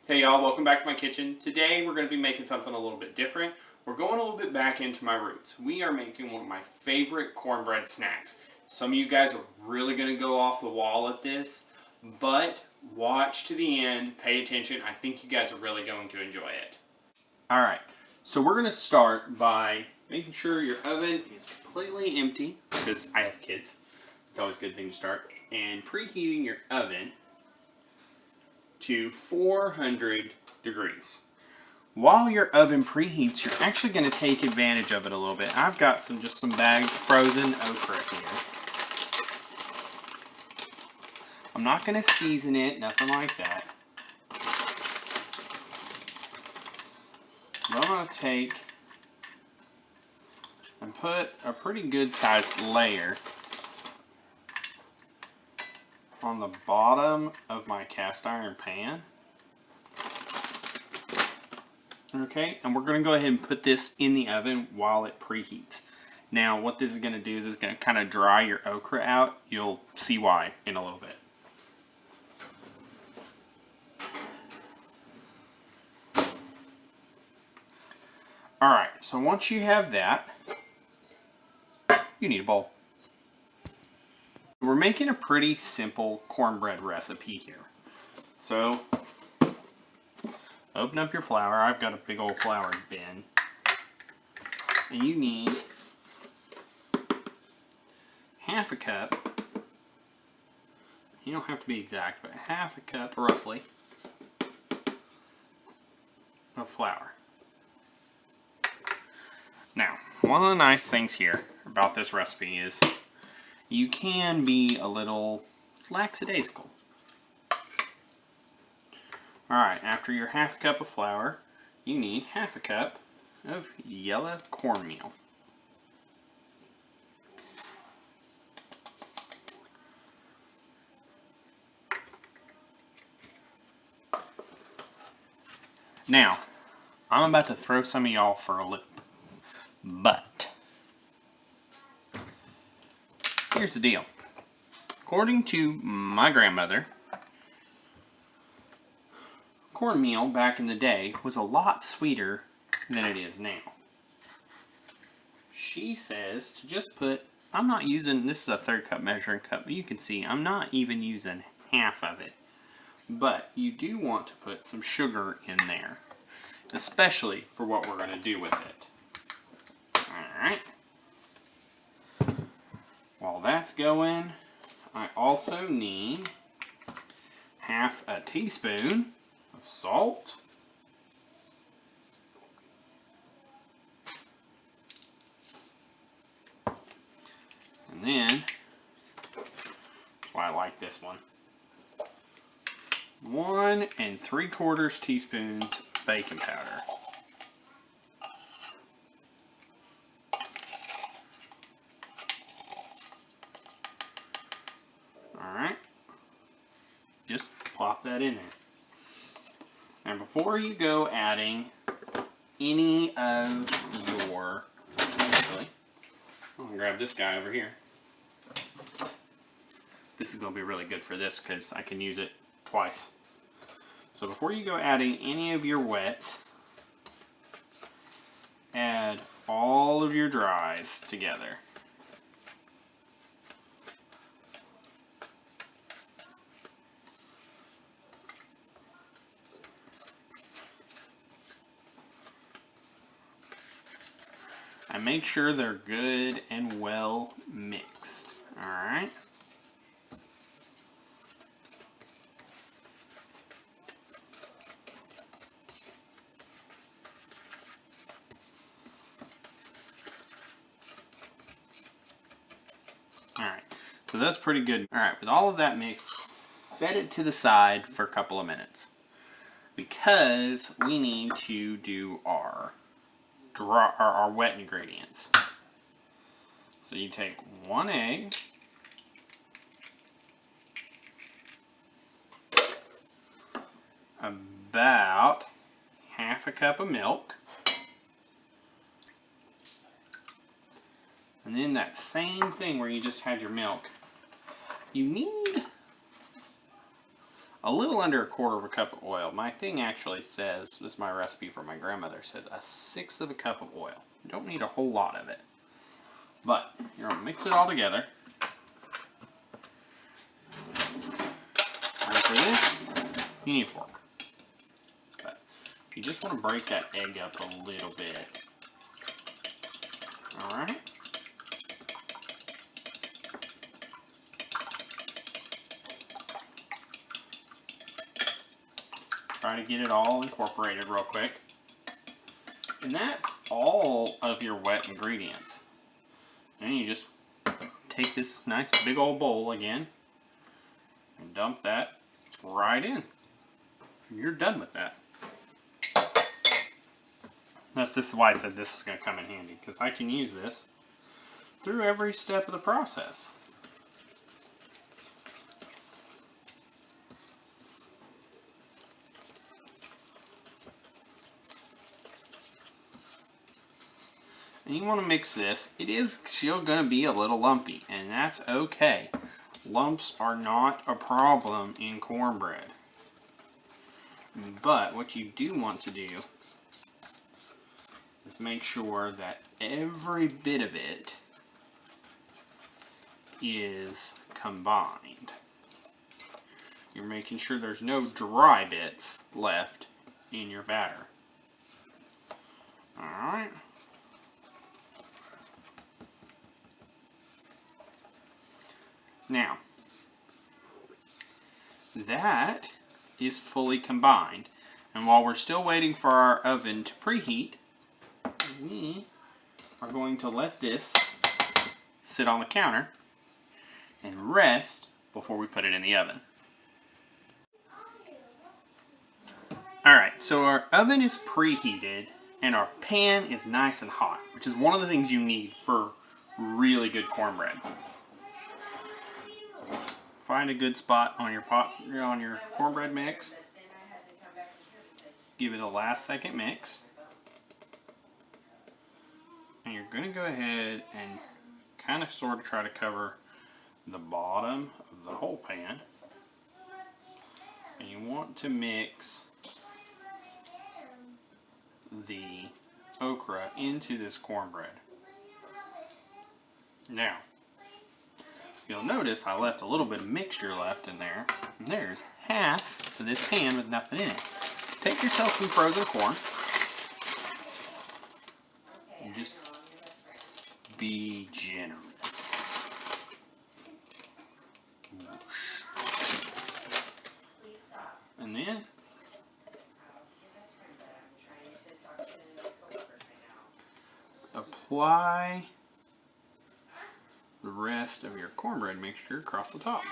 Hey y'all, welcome back to my kitchen. Today we're going to be making something a little bit different. We're going a little bit back into my roots. We are making one of my favorite cornbread snacks. Some of you guys are really going to go off the wall at this, but watch to the end, pay attention. I think you guys are really going to enjoy it. Alright, so we're going to start by making sure your oven is completely empty, because I have kids. It's always a good thing to start. And preheating your oven to 400 degrees. While your oven preheats, you're actually going to take advantage of it a little bit. I've got just some bagged frozen okra here. I'm not going to season it, nothing like that. But I'm going to take and put a pretty good sized layer on the bottom of my cast iron pan. Okay, and we're going to go ahead and put this in the oven while it preheats. Now what this is going to do is it's going to kind of dry your okra out. You'll see why in a little bit. Alright, so once you have that, you need a bowl. We're making a pretty simple cornbread recipe here. So, open up your flour. I've got a big old flour bin. And you need half a cup. You don't have to be exact, but half a cup roughly of flour. Now, one of the nice things here about this recipe is you can be a little lackadaisical. Alright, after your half a cup of flour, you need half a cup of yellow cornmeal. Now, I'm about to throw some of y'all for a loop, but here's the deal. According to my grandmother, cornmeal back in the day was a lot sweeter than it is now. She says to just put, I'm not using, this is a 1/3 cup measuring cup, but you can see I'm not even using half of it. But you do want to put some sugar in there, especially for what we're going to do with it. Alright. While that's going, I also need half a teaspoon of salt. And then, that's why I like this one, 1 3/4 teaspoons of baking powder. Alright, just plop that in there. And before you go adding any of your, actually, I'm going to grab this guy over here. This is going to be really good for this because I can use it twice. So before you go adding any of your wets, add all of your dries together. And make sure they're good and well mixed. Alright? Alright, so that's pretty good. Alright, with all of that mixed, set it to the side for a couple of minutes, because we need to do our wet ingredients. So you take 1 egg, about half a cup of milk, and then that same thing where you just had your milk, you need a little under a quarter of a cup of oil. My thing actually says, this is my recipe from my grandmother, says 1/6 of a cup of oil. You don't need a whole lot of it. But you're going to mix it all together. And for this, you need a fork. But if you just want to break that egg up a little bit. Alright. Try to get it all incorporated real quick. And that's all of your wet ingredients. And you just take this nice big old bowl again and dump that right in. And you're done with that. This is why I said this is going to come in handy, because I can use this through every step of the process. And you want to mix this. It is still going to be a little lumpy, and that's okay. Lumps are not a problem in cornbread. But what you do want to do is make sure that every bit of it is combined. You're making sure there's no dry bits left in your batter. Alright. Now, that is fully combined. And while we're still waiting for our oven to preheat, we are going to let this sit on the counter and rest before we put it in the oven. Alright, so our oven is preheated and our pan is nice and hot, which is one of the things you need for really good cornbread. Find a good spot on your cornbread mix. Give it a last second mix. And you're going to go ahead and kind of sort of try to cover the bottom of the whole pan. And you want to mix the okra into this cornbread. Now, you'll notice I left a little bit of mixture left in there. And there's half of this pan with nothing in it. Take yourself some frozen corn. And just be generous. And then apply the rest of your cornbread mixture across the top.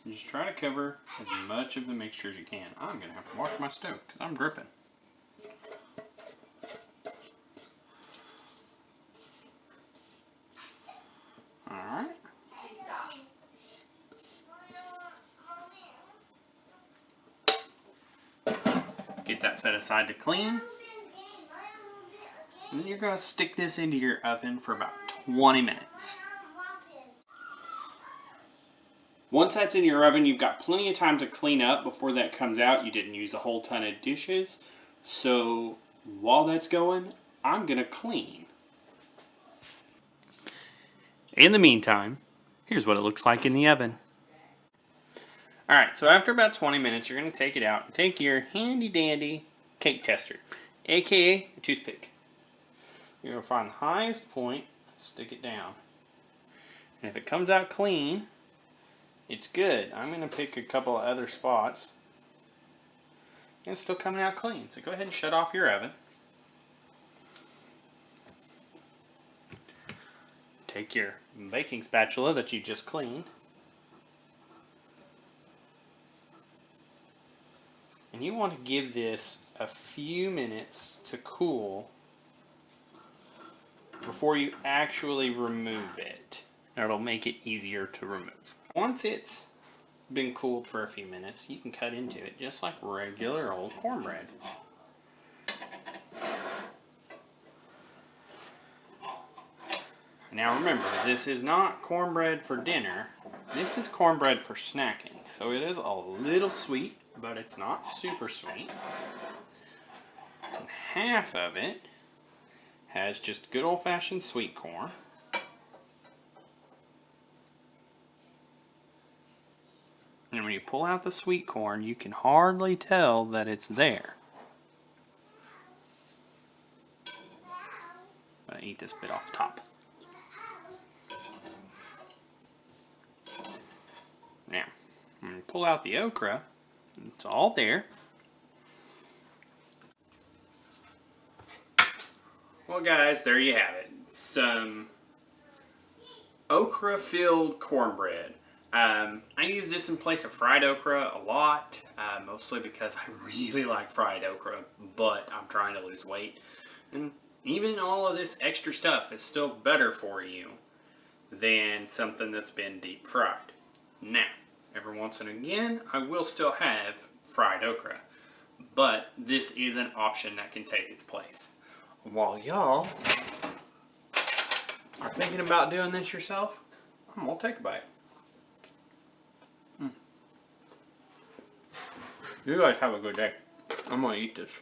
Just try to cover as much of the mixture as you can. I'm going to have to wash my stove because I'm dripping. Alright. Get that set aside to clean. And then you're going to stick this into your oven for about 20 minutes. Once that's in your oven, you've got plenty of time to clean up before that comes out. You didn't use a whole ton of dishes. So while that's going, I'm going to clean. In the meantime, here's what it looks like in the oven. Alright, so after about 20 minutes, you're going to take it out and take your handy dandy cake tester, aka a toothpick. You're going to find the highest point, stick it down. And if it comes out clean, it's good. I'm going to pick a couple of other spots. And it's still coming out clean. So go ahead and shut off your oven. Take your baking spatula that you just cleaned. And you want to give this a few minutes to cool before you actually remove it. It'll make it easier to remove. Once it's been cooled for a few minutes, you can cut into it just like regular old cornbread. Now remember, this is not cornbread for dinner. This is cornbread for snacking. So it is a little sweet, but it's not super sweet. And half of it has just good old-fashioned sweet corn. And when you pull out the sweet corn, you can hardly tell that it's there. I'm gonna eat this bit off the top. Now, when you pull out the okra, it's all there. Well guys, there you have it. Some okra-filled cornbread. I use this in place of fried okra a lot, mostly because I really like fried okra, but I'm trying to lose weight. And even all of this extra stuff is still better for you than something that's been deep fried. Now, every once and again, I will still have fried okra, but this is an option that can take its place. While y'all are thinking about doing this yourself, I'm gonna take a bite. You guys have a good day. I'm gonna eat this.